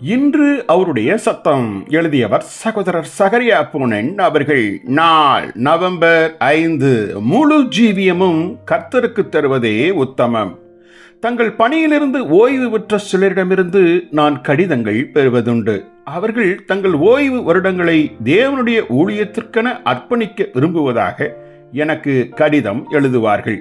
இன்று அவருடைய சத்தம். எழுதியவர் சகோதரர் சகரியா பூனன் அவர்கள். நாள் நவம்பர் 5. முழு ஜீவியமும் கர்த்தருக்கு தருவதே உத்தமம். தங்கள் பணியிலிருந்து ஓய்வு பெற்ற சிலரிடமிருந்து நான் கடிதங்கள் பெறுவதுண்டு. அவர்கள் தங்கள் ஓய்வு வருடங்களை தேவனுடைய ஊழியத்திற்கென அர்ப்பணிக்க விரும்புவதாக எனக்கு கடிதம் எழுதுவார்கள்.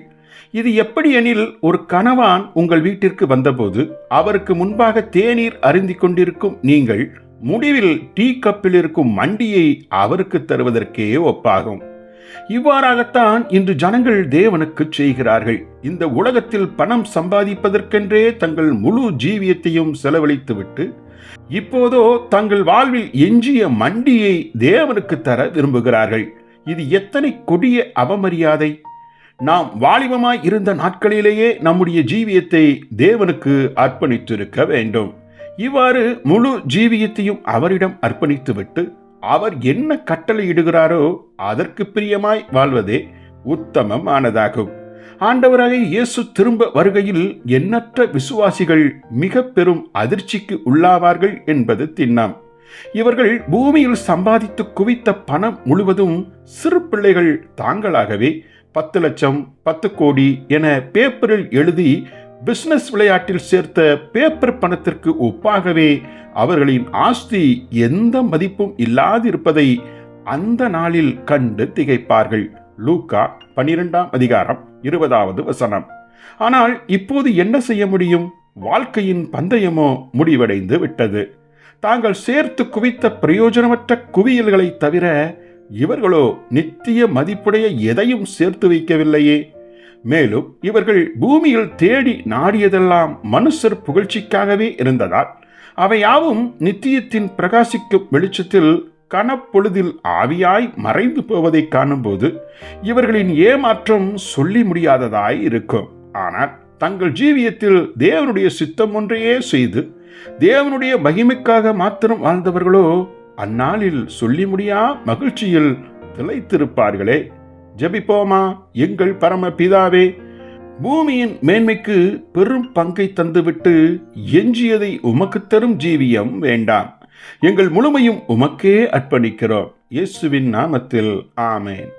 இது எப்படி எனில், ஒரு கணவான் உங்கள் வீட்டிற்கு வந்தபோது அவருக்கு முன்பாக தேநீர் அருந்திக் கொண்டிருக்கும் நீங்கள் முடிவில் டீ கப்பில் இருக்கும் மண்டியை அவருக்கு தருவதற்கே ஒப்பாகும். இவ்வாறாகத்தான் இன்று ஜனங்கள் தேவனுக்கு செய்கிறார்கள். இந்த உலகத்தில் பணம் சம்பாதிப்பதற்கென்றே தங்கள் முழு ஜீவியத்தையும் செலவழித்துவிட்டு இப்போதோ தங்கள் வாழ்வில் எஞ்சிய மண்டியை தேவனுக்கு தர விரும்புகிறார்கள். இது எத்தனை கொடிய அவமரியாதை! நாம் வாலிபமாய் இருந்த நாட்களிலேயே நம்முடைய ஜீவியத்தை தேவனுக்கு அர்ப்பணித்திருக்க வேண்டும். இவ்வாறு முழு ஜீவியத்தையும் அவரிடம் அர்ப்பணித்துவிட்டு அவர் என்ன கட்டளையிடுகிறாரோ அதற்கு பிரியமாய் வாழ்வதே உத்தமமானதாகும். ஆண்டவராகிய இயேசு திரும்ப வருகையில் எண்ணற்ற விசுவாசிகள் மிக பெரும் அதிர்ச்சிக்கு உள்ளாவார்கள் என்பது திண்ணம். இவர்கள் பூமியில் சம்பாதித்து குவித்த பணம் முழுவதும் சிறு பிள்ளைகள் தாங்களாகவே 10 லட்சம் 10 கோடி என பேப்பரில் எழுதி பிசினஸ் விளையாட்டில் சேர்த்த பேப்பர் பணத்திற்கு ஒப்பாகவே அவர்களின் ஆஸ்தி எந்த மதிப்பும் இல்லாதிருப்பதை அந்த நாளில் கண்டு திகைப்பார்கள். லூக்கா 12ஆம் அதிகாரம் 20வது வசனம். ஆனால் இப்போது என்ன செய்ய முடியும்? வாழ்க்கையின் பந்தயமோ முடிவடைந்து விட்டது. தாங்கள் சேர்த்து குவித்த பிரயோஜனமற்ற குவியல்களை தவிர இவர்களோ நித்திய மதிப்புடைய எதையும் சேர்த்து வைக்கவில்லையே. மேலும் இவர்கள் பூமியில் தேடி நாடியதெல்லாம் மனுஷர் புகழ்ச்சிக்காகவே இருந்ததால் அவையாவும் நித்தியத்தின் பிரகாசிக்கும் வெளிச்சத்தில் கனப்பொழுதில் ஆவியாய் மறைந்து போவதை காணும்போது இவர்களின் ஏமாற்றம் சொல்லி முடியாததாய் இருக்கும். ஆனால் தங்கள் ஜீவியத்தில் தேவனுடைய சித்தம் ஒன்றையே செய்து தேவனுடைய மகிமைக்காக மாத்திரம் வாழ்ந்தவர்களோ அந்நாளில் சொல்லி முடியா மகிழ்ச்சியில் திளைத்திருப்பார்களே. ஜெபிப்போமா. எங்கள் பரம பிதாவே, பூமியின் மேன்மைக்கு பெரும் பங்கை தந்துவிட்டு எஞ்சியதை உமக்கு தரும் ஜீவியம் வேண்டாம். எங்கள் முழுமையும் உமக்கே அர்ப்பணிக்கிறோம். இயேசுவின் நாமத்தில் ஆமென்.